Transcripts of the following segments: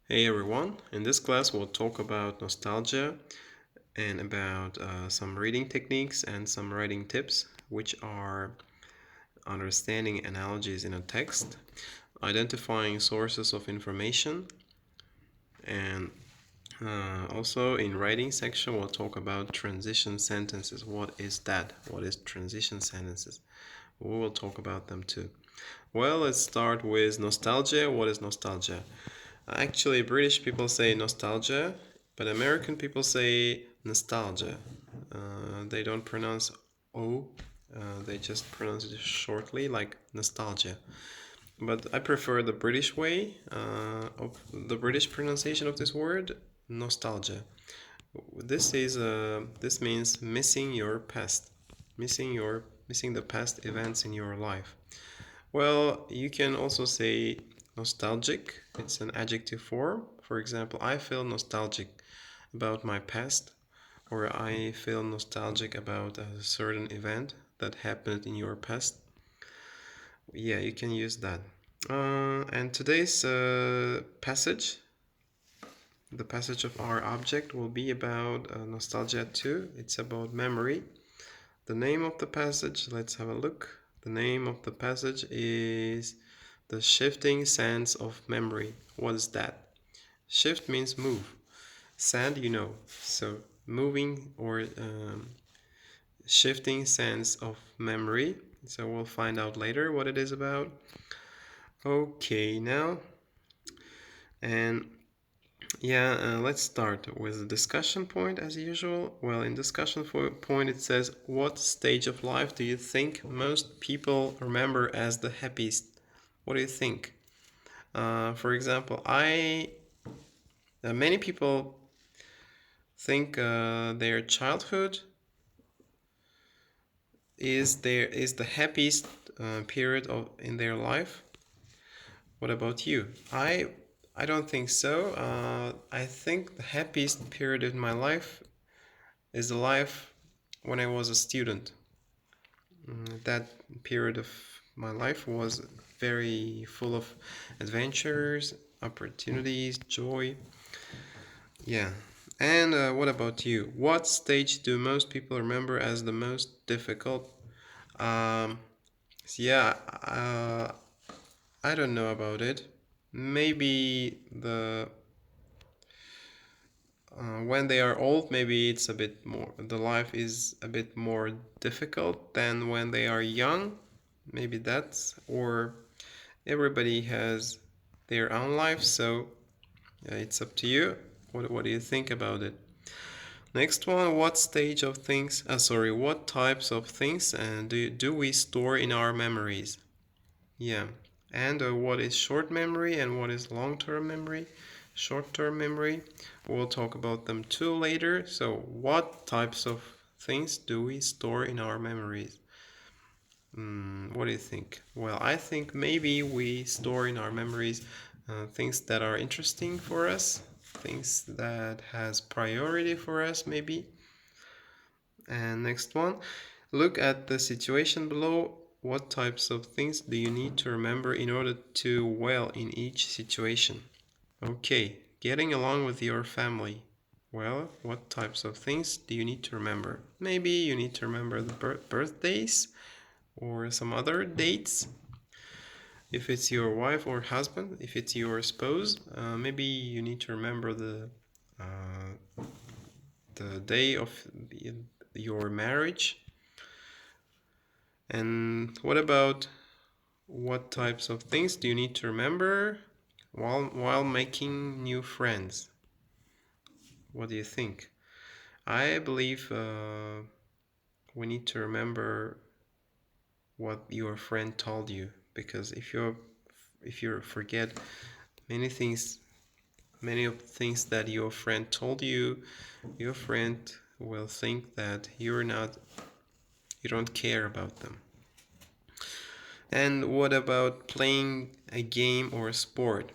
Hey everyone, in this class we'll talk about nostalgia and about some reading techniques and some writing tips, which are understanding analogies in a text, identifying sources of information, and also in writing section we'll talk about transition sentences. What is that? What is transition sentences? We will talk about them too. Well, let's start with nostalgia. What is nostalgia? Actually, British people say nostalgia, but American people say nostalgia. They don't pronounce O, they just pronounce it shortly, like nostalgia. But I prefer the British way of the British pronunciation of this word, nostalgia. This means missing your past, missing the past events in your life. Well, you can also say nostalgic. It's an adjective form. For example, I feel nostalgic about my past, or I feel nostalgic about a certain event that happened in your past. Yeah, you can use that. And today's the passage of our object will be about nostalgia too. It's about memory. The name of the passage, let's have a look. The name of the passage is The Shifting Sands of Memory. What is that? Shift means move. Sand, you know. So moving or shifting sands of memory. So we'll find out later what it is about. Okay, now. And yeah, let's start with the discussion point as usual. Well, in discussion point it says, what stage of life do you think most people remember as the happiest? What do you think? For example, many people think their childhood is the happiest period of in their life. What about you? I don't think so. I think the happiest period in my life is the life when I was a student. That period of my life was very full of adventures, opportunities, joy. Yeah. And what about you? What stage do most people remember as the most difficult? Um, yeah, I don't know about it. Maybe when they are old, maybe it's a bit more, the life is a bit more difficult than when they are young. Maybe that's, or everybody has their own life, so it's up to you. What do you think about it? Next one, what stage of things, what types of things do we store in our memories? Yeah. And what is short memory and what is long-term memory? Short-term memory, we'll talk about them too later. So what types of things do we store in our memories? What do you think? Well, I think maybe we store in our memories things that are interesting for us, things that has priority for us maybe. And next one, look at the situation below. What types of things do you need to remember in order to well in each situation? Okay, getting along with your family. Well, what types of things do you need to remember? Maybe you need to remember the birthdays or some other dates. If it's your wife or husband, if it's your spouse, maybe you need to remember the day of your marriage. And what about what types of things do you need to remember while making new friends? What do you think? I believe we need to remember what your friend told you, because if you forget many things, many of the things that your friend told you, your friend will think that you don't care about them. And what about playing a game or a sport?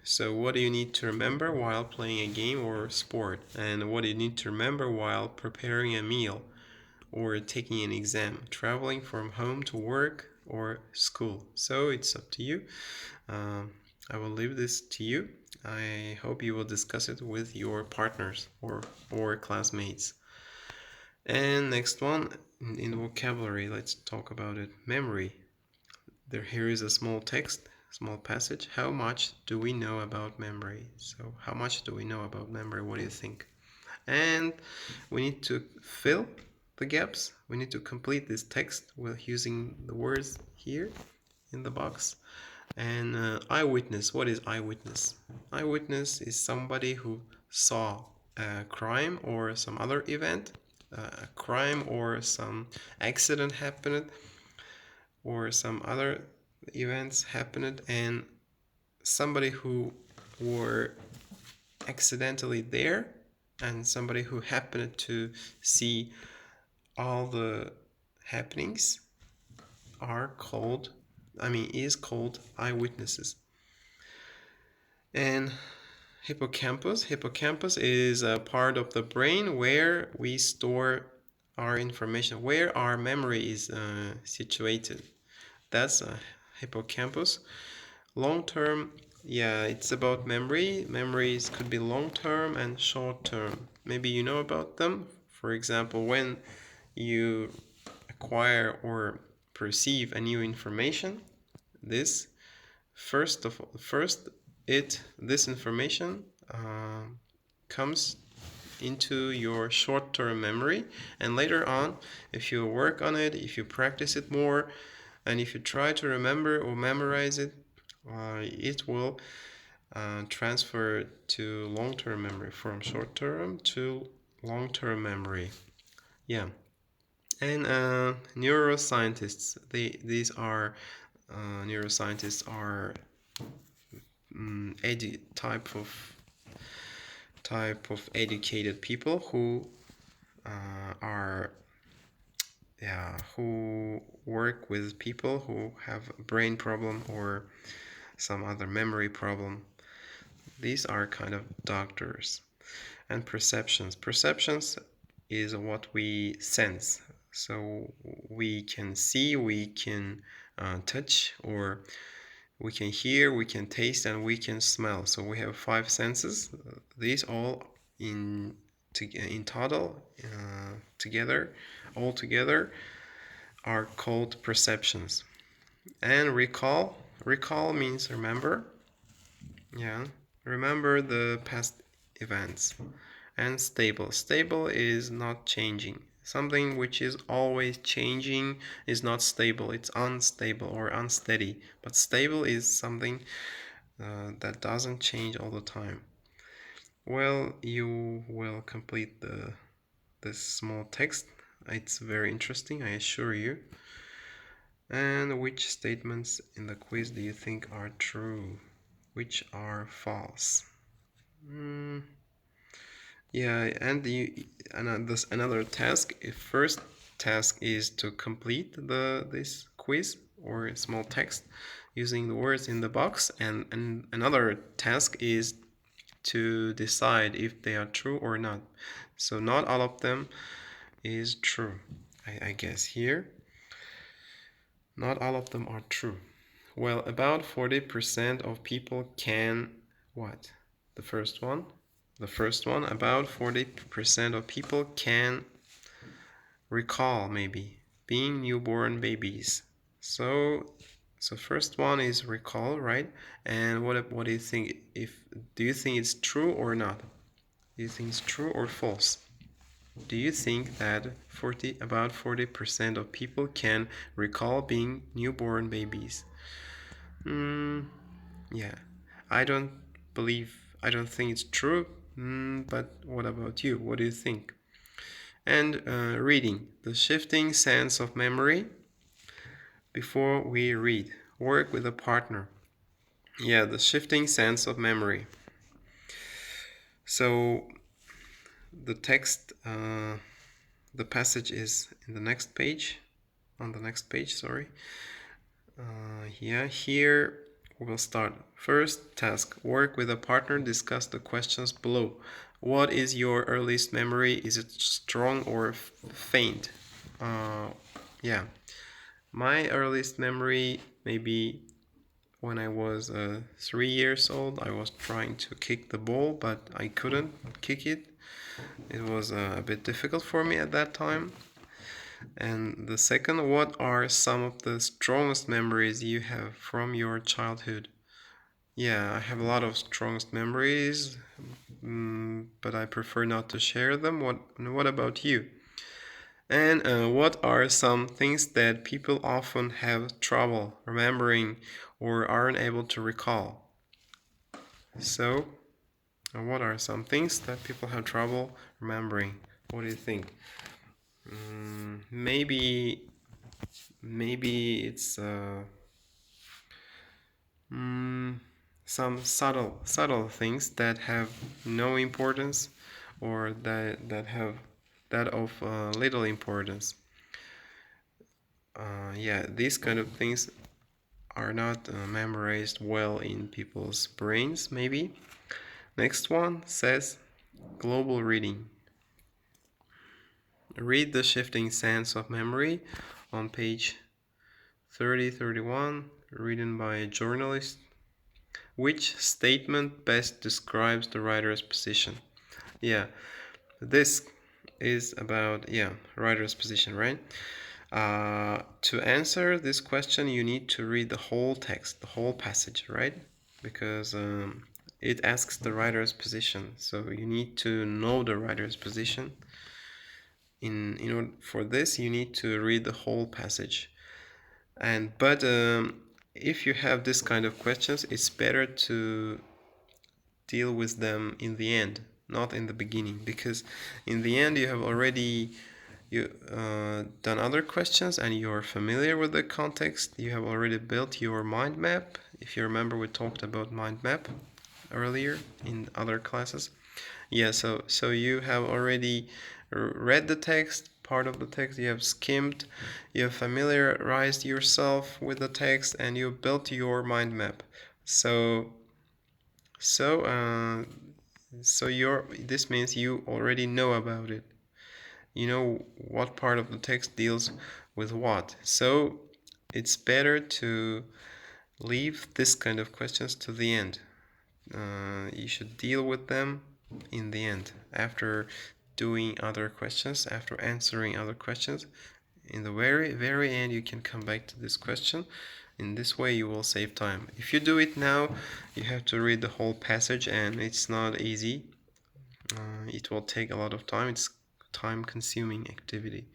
So what do you need to remember while playing a game or sport? And what do you need to remember while preparing a meal or taking an exam, traveling from home to work or school? So it's up to you. I will leave this to you. I hope you will discuss it with your partners or classmates. And next one, in vocabulary, let's talk about it. Memory. Here is a small text, small passage. How much do we know about memory? So how much do we know about memory? What do you think? And we need to fill the gaps. We need to complete this text with using the words here in the box. And eyewitness. What is eyewitness? Eyewitness is somebody who saw a crime or some other event, a crime or some accident happened, or some other events happened, and somebody who were accidentally there and somebody who happened to see all the happenings is called eyewitnesses. And hippocampus is a part of the brain where we store our information, where our memory is situated. That's a hippocampus. Long term, yeah, it's about memory. Memories could be long term and short term. Maybe you know about them. For example, when you acquire or perceive a new information, this this information comes into your short-term memory, and later on, if you work on it, if you practice it more, and if you try to remember or memorize it, it will transfer to long-term memory, from short-term to long-term memory. Yeah. And neuroscientists, these are neuroscientists are type of educated people who are who work with people who have a brain problem or some other memory problem. These are kind of doctors. And perceptions is what we sense. So we can see, we can touch, or we can hear, we can taste, and we can smell. So we have 5 senses. These all in total together, all together, are called perceptions. And recall means remember. Yeah, remember the past events. And stable is not changing. Something which is always changing is not stable. It's unstable or unsteady. But stable is something that doesn't change all the time. Well, you will complete this small text. It's very interesting, I assure you. And which statements in the quiz do you think are true? Which are false? Yeah, and another task. First task is to complete this quiz or small text using the words in the box, and another task is to decide if they are true or not. So not all of them is true, I guess here. Not all of them are true. Well, about 40% of people can what? The first one, about 40% of people can recall maybe being newborn babies. So first one is recall, right? And what do you think? Do you think it's true or not? Do you think it's true or false? Do you think that about 40% of people can recall being newborn babies? Yeah, I don't think it's true, but what about you? What do you think? And reading, the shifting sense of memory before we read. Work with a partner. Yeah, the shifting sense of memory. So the text, the passage is in the next page, on the next page, sorry. Yeah, here we will start. First task, work with a partner, discuss the questions below. What is your earliest memory? Is it strong or faint? Yeah, my earliest memory maybe When I was 3 years old, I was trying to kick the ball, but I couldn't kick it. It was a bit difficult for me at that time. And the second, what are some of the strongest memories you have from your childhood? Yeah, I have a lot of strongest memories, but I prefer not to share them. What about you? And what are some things that people often have trouble remembering or aren't able to recall? So, what are some things that people have trouble remembering? What do you think? Maybe it's mm, some subtle things that have no importance, or that have that of little importance. Yeah, these kind of things are not memorized well in people's brains, maybe. Next one says global reading. Read the shifting sands of memory on page 3031, written by a journalist. Which statement best describes the writer's position? Yeah, this is about, writer's position, right? To answer this question, you need to read the whole text, the whole passage, right? Because it asks the writer's position, so you need to know the writer's position. In order for this, you need to read the whole passage. But if you have this kind of questions, it's better to deal with them in the end, not in the beginning, because in the end you have already done other questions and you're familiar with the context. You have already built your mind map. If you remember, we talked about mind map earlier in other classes. Yeah, so you have already read the text, part of the text, you have skimmed, you have familiarized yourself with the text, and you built your mind map. So so this means you already know about it. You know what part of the text deals with what. So it's better to leave this kind of questions to the end. You should deal with them in the end, after doing other questions, after answering other questions. In the very end, you can come back to this question. In this way, you will save time. If you do it now, you have to read the whole passage, and it's not easy. It will take a lot of time. It's time-consuming activity.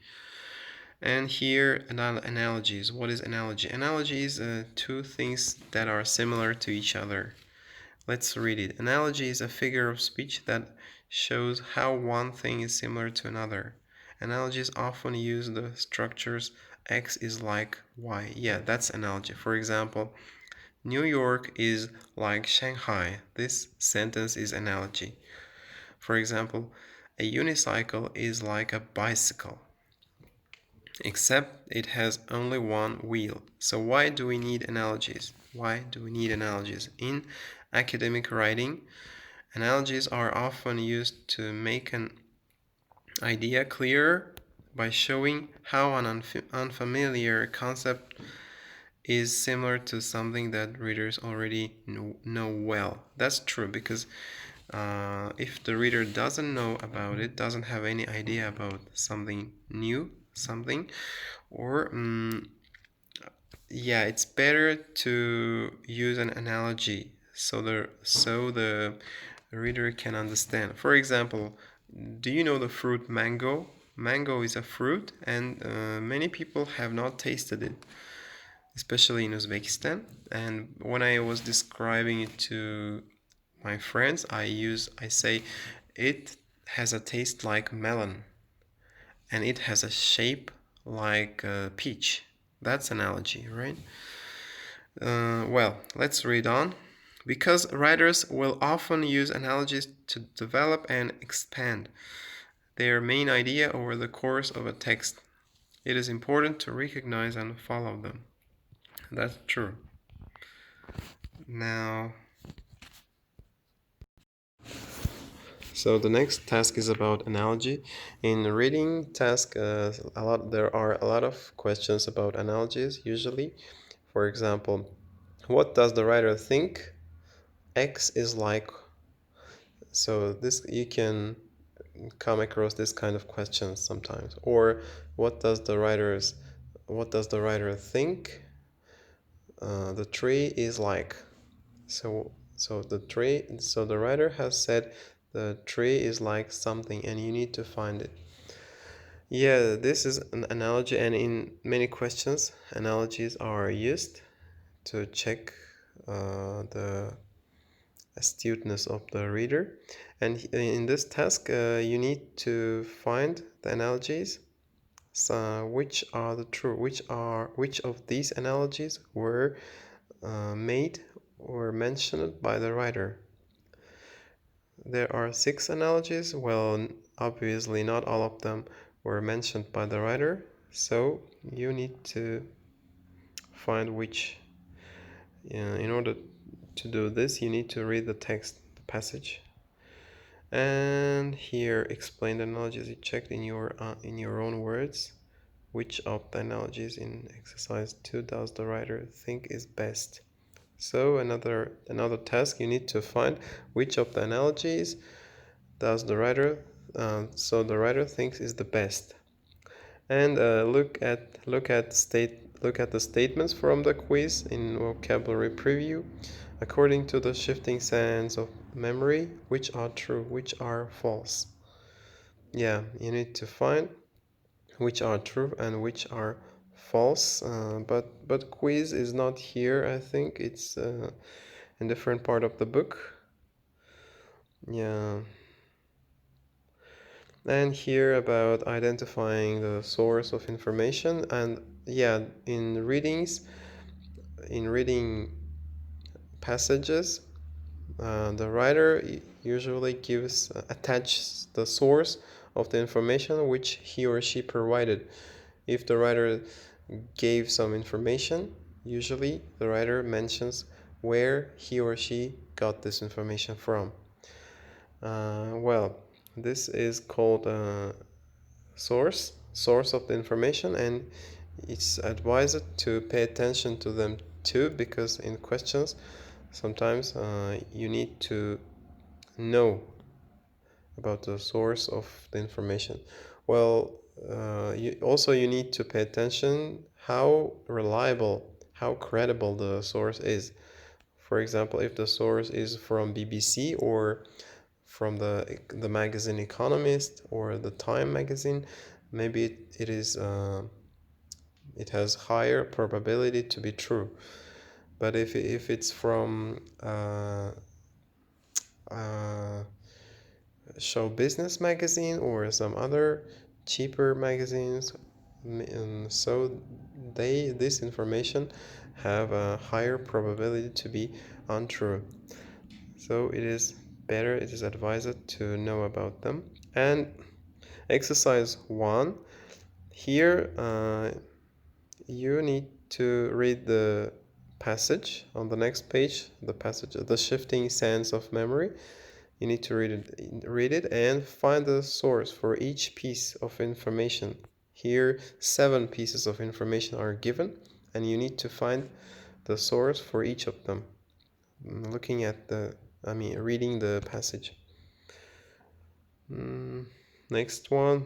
And here, analogies. What is analogy? Analogy is two things that are similar to each other. Let's read it. Analogy is a figure of speech that shows how one thing is similar to another. Analogies often use the structures X is like Y. Yeah, that's analogy. For example, New York is like Shanghai. This sentence is analogy. For example, a unicycle is like a bicycle, except it has only one wheel. So why do we need analogies? Why do we need analogies? In academic writing, analogies are often used to make an idea clearer by showing how an unfamiliar concept is similar to something that readers already know well. That's true, because if the reader doesn't know about it, doesn't have any idea about something new, or yeah, it's better to use an analogy so the reader can understand. For example, do you know the fruit mango? Mango is a fruit, and many people have not tasted it, especially in Uzbekistan. And when I was describing it to my friends, I say it has a taste like melon, and it has a shape like a peach. That's analogy, right? Well, let's read on. Because writers will often use analogies to develop and expand their main idea over the course of a text, it is important to recognize and follow them. That's true. Now, so the next task is about analogy. In reading task, there are a lot of questions about analogies usually. For example, What does the writer think X is like? So this, you can come across this kind of questions sometimes. Or what does the writer think the tree is like? So the writer has said the tree is like something, and you need to find it. Yeah, this is an analogy, and in many questions analogies are used to check the astuteness of the reader. And in this task you need to find the analogies, so which are the true, which of these analogies were made or mentioned by the writer. There are 6 analogies. Well, obviously not all of them were mentioned by the writer, so you need to find which. In order to do this, you need to read the text, the passage, and here explain the analogies you checked in your own words. Which of the analogies in exercise 2 does the writer think is best? So another task, you need to find which of the analogies does the writer the writer thinks is the best. And look at the statements from the quiz in vocabulary preview. According to the shifting sands of memory, which are true, which are false? Yeah, you need to find which are true and which are false. But quiz is not here. I think it's in different part of the book. Yeah. And here about identifying the source of information. And yeah, in reading passages, the writer usually attaches the source of the information which he or she provided. If the writer gave some information, usually the writer mentions where he or she got this information from. Well, this is called source of the information, and it's advised to pay attention to them too, because in questions sometimes you need to know about the source of the information. Well, you need to pay attention how reliable, how credible the source is. For example, if the source is from BBC or from the magazine Economist or the Time magazine, maybe it has higher probability to be true. But if it's from Show Business magazine or some other cheaper magazines, so this information have a higher probability to be untrue. So it is advised to know about them. And exercise 1, here you need to read the passage on the next page, the shifting sands of memory. You need to read it and find the source for each piece of information. Here 7 pieces of information are given, and you need to find the source for each of them, looking at reading the passage. Next one,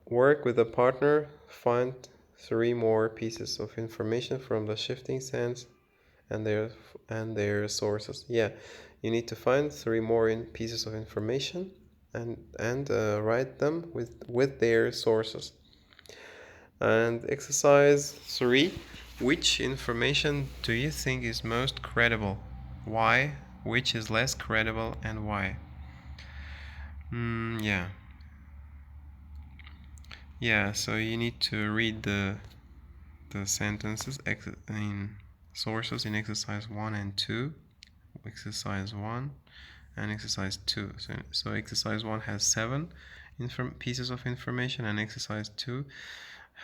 work with a partner, find 3 more pieces of information from the shifting sands and their sources. Yeah, you need to find 3 more pieces of information and write them with their sources. And exercise 3, which information do you think is most credible? Why? Which is less credible, and why? Yeah, so you need to read the sentences in sources in exercise 1 and 2. Exercise 1 and exercise 2. So exercise 1 has 7 pieces of information, and exercise 2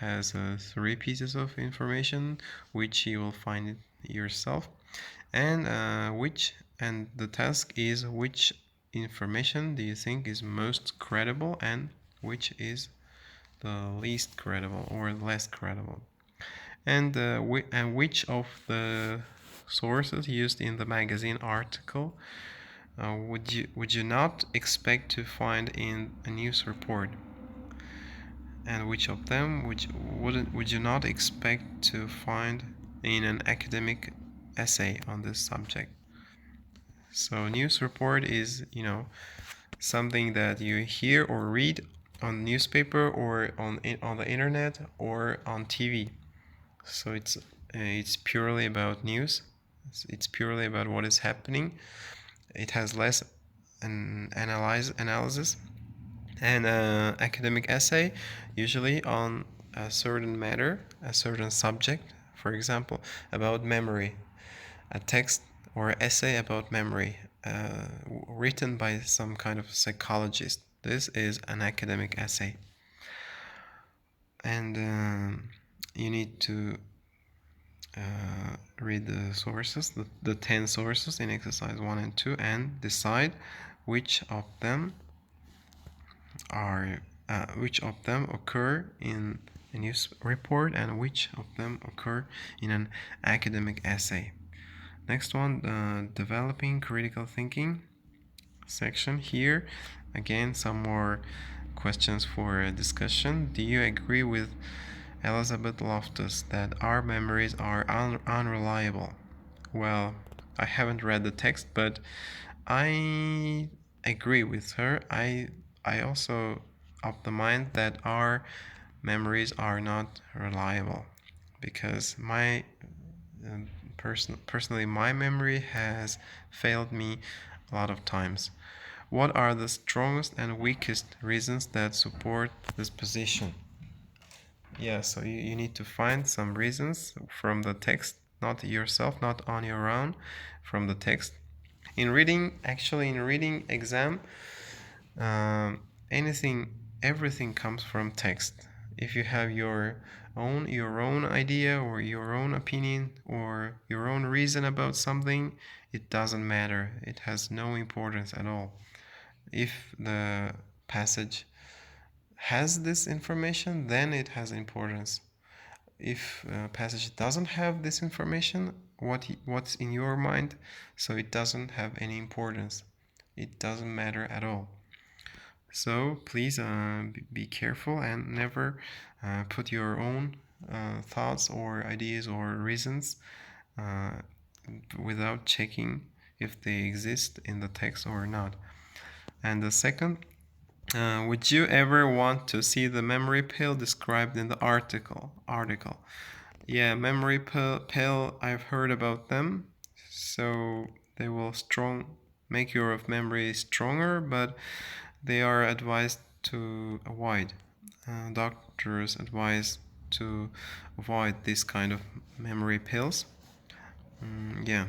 has 3 pieces of information, which you will find it yourself. And the task is, which information do you think is most credible and which is the least credible or less credible? And which of the sources used in the magazine article would you not expect to find in a news report? And which of them would you not expect to find in an academic essay on this subject? So news report is, something that you hear or read on newspaper or on the internet or on TV. So it's purely about news. It's purely about what is happening. It has less an analysis, and academic essay usually on a certain matter, a certain subject. For example, about memory, a text or essay about memory, written by some kind of psychologist. This is an academic essay, and you need to read the sources, the 10 sources in exercise 1 and 2, and decide which of them occur in a news report and which of them occur in an academic essay. Next one, developing critical thinking section. Here again, some more questions for discussion. Do you agree with Elizabeth Loftus that our memories are unreliable? Well, I haven't read the text, but I agree with her. I also of the mind that our memories are not reliable, because my personally my memory has failed me a lot of times. What are the strongest and weakest reasons that support this position? Yeah, so you need to find some reasons from the text, not yourself, not on your own, from the text. In reading exam, um, everything comes from text. If you have your own idea or your own opinion or your own reason about something, it doesn't matter. It has no importance at all. If the passage has this information, then it has importance. If a passage doesn't have this information, what's in your mind, so it doesn't have any importance. It doesn't matter at all. So please be careful and never put your own thoughts or ideas or reasons uh, without checking if they exist in the text or not. And the second, would you ever want to see the memory pill described in the article? Yeah, memory pill, I've heard about them. So they will make your memory stronger, but they are advised to avoid. Doctors advise to avoid this kind of memory pills. Yeah,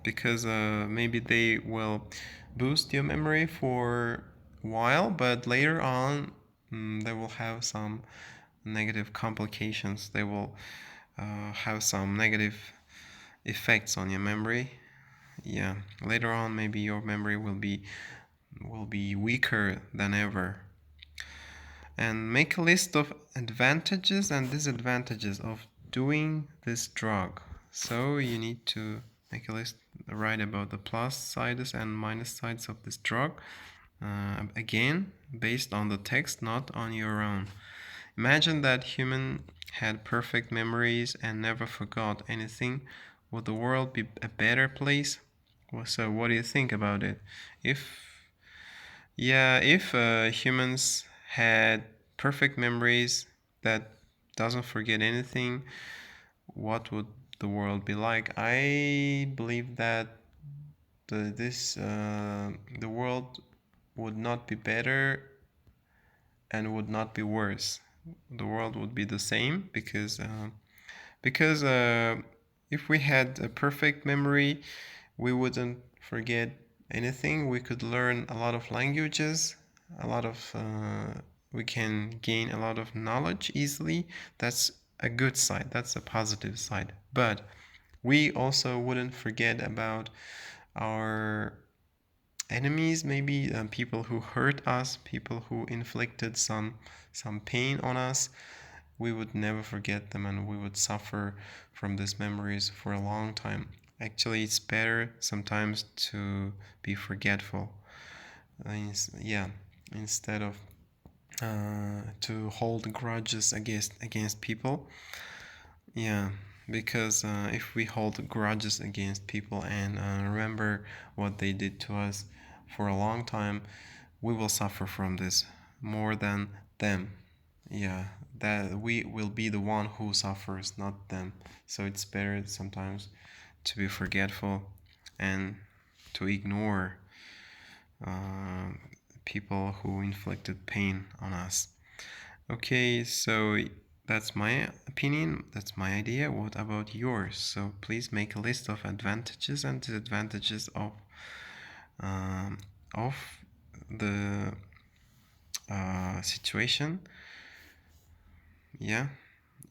because maybe they will boost your memory for a while, but later on they will have some negative complications. They will have some negative effects on your memory. Yeah, later on maybe your memory will be weaker than ever. And make a list of advantages and disadvantages of doing this drug. So you need to make a list, write about the plus sides and minus sides of this drug. Again, based on the text, not on your own. Imagine that human had perfect memories and never forgot anything. Would the world be a better place? So what do you think about it? If humans had perfect memories that doesn't forget anything, what would the world be like? I believe that the world would not be better and would not be worse. The world would be the same, because if we had a perfect memory, we wouldn't forget anything. We could learn a lot of languages, we can gain a lot of knowledge easily. That's a good side, that's a positive side. But we also wouldn't forget about our enemies, maybe people who hurt us, people who inflicted some pain on us. We would never forget them, and we would suffer from these memories for a long time. Actually, it's better sometimes to be forgetful. Yeah, instead of to hold grudges against people. Yeah, because if we hold grudges against people and remember what they did to us for a long time, we will suffer from this more than them. Yeah, that we will be the one who suffers, not them. So it's better sometimes to be forgetful and to ignore uh, people who inflicted pain on us. Okay, so that's my opinion, that's my idea. What about yours? So please make a list of advantages and disadvantages um, of the situation, yeah,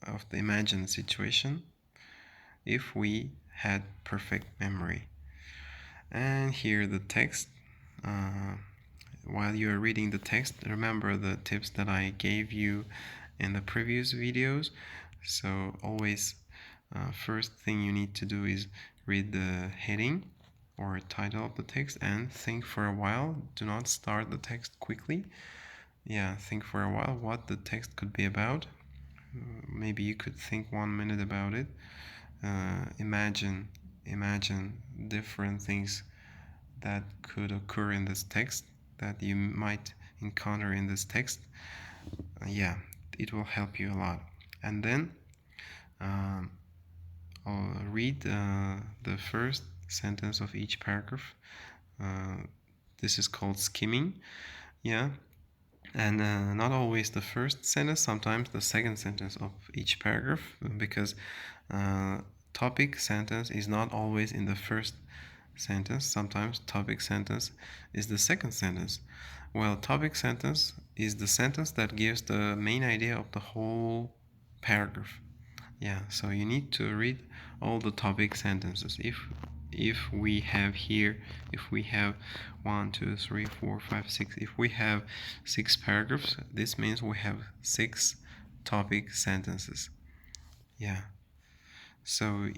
of the imagined situation if we had perfect memory. And here the text. While you are reading the text, remember the tips that I gave you in the previous videos. So always, first thing you need to do is read the heading or title of the text and think for a while. Do not start the text quickly. Yeah, think for a while what the text could be about. Maybe you could think 1 minute about it. Imagine different things that could occur in this text, that you might encounter in this text. Yeah, it will help you a lot. And then um, I'll read the first sentence of each paragraph. Uh, this is called skimming. Yeah, and not always the first sentence, sometimes the second sentence of each paragraph, because uh, topic sentence is not always in the first sentence. Sometimes topic sentence is the second sentence. Well, topic sentence is the sentence that gives the main idea of the whole paragraph. Yeah, so you need to read all the topic sentences. If we have here, if we have 1, 2, 3, 4, 5, 6, if we have 6 paragraphs, this means we have 6 topic sentences. Yeah. So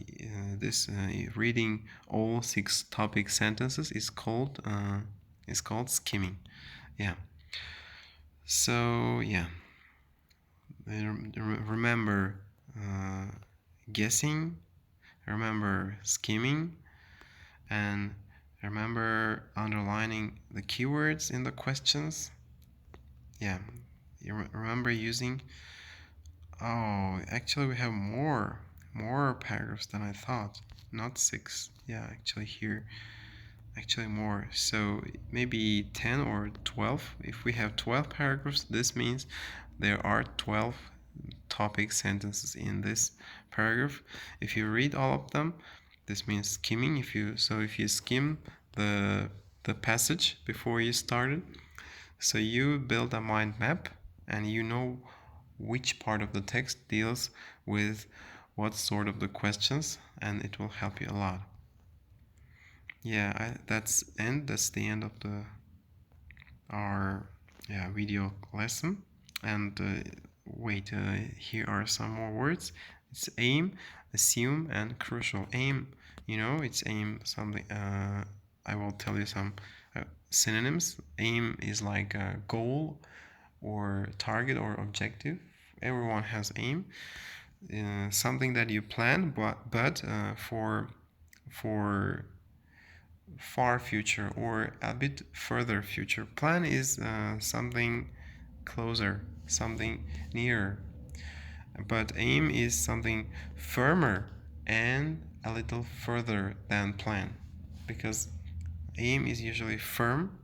this reading all 6 topic sentences is called skimming. Yeah. So yeah, remember uh, guessing, remember skimming, and remember underlining the keywords in the questions. Yeah, you remember using. Oh, actually, we have more paragraphs than I thought. Not 6. Yeah, actually here. Actually more. So maybe 10 or 12. If we have 12 paragraphs, this means there are 12 topic sentences in this paragraph. If you read all of them, this means skimming. If you skim the passage before you started, so you build a mind map and you know which part of the text deals with what sort of the questions, and it will help you a lot. Yeah, that's the end of the our video lesson. And wait, here are some more words. It's aim, assume, and crucial. Aim, it's aim something. I will tell you some synonyms. Aim is like a goal or target or objective. Everyone has aim. Something that you plan, but for far future or a bit further future. Plan is something closer, something nearer, but aim is something firmer and a little further than plan, because aim is usually firm.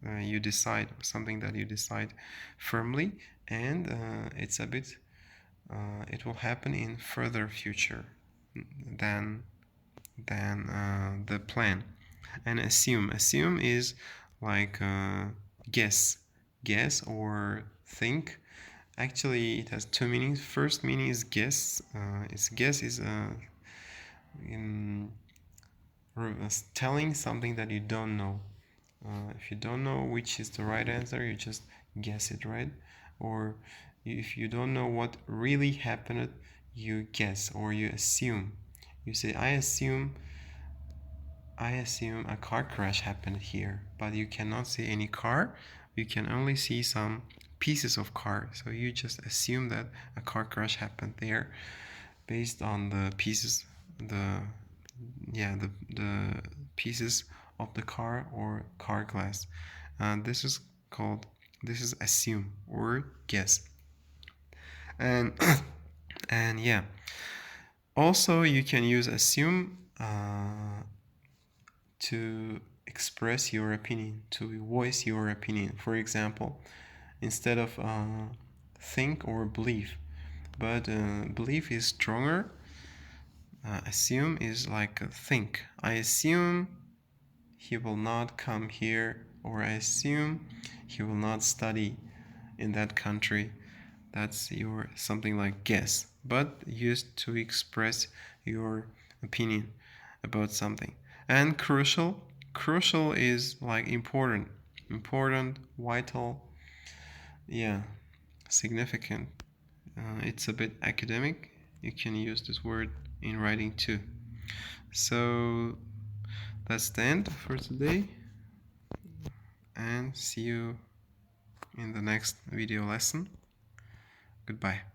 You decide something that you decide firmly, and it's a bit it will happen in further future than the plan. And assume is like guess or think. Actually, it has 2 meanings. First meaning is guess. Guess is in telling something that you don't know. If you don't know which is the right answer, you just guess it, right? Or if you don't know what really happened, you guess or you assume. You say, I assume I assume a car crash happened here, but you cannot see any car. You can only see some pieces of car. So you just assume that a car crash happened there based on the pieces, the the pieces of the car or car glass. And this is assume or guess. And and yeah, also you can use assume to express your opinion, to voice your opinion. For example, instead of think or believe, but believe is stronger. Assume is like think. I assume he will not come here, or I assume he will not study in that country. That's your something like guess, but used to express your opinion about something. And crucial is like important, vital, yeah, significant. It's a bit academic. You can use this word in writing too. So that's the end for today, and see you in the next video lesson. Goodbye.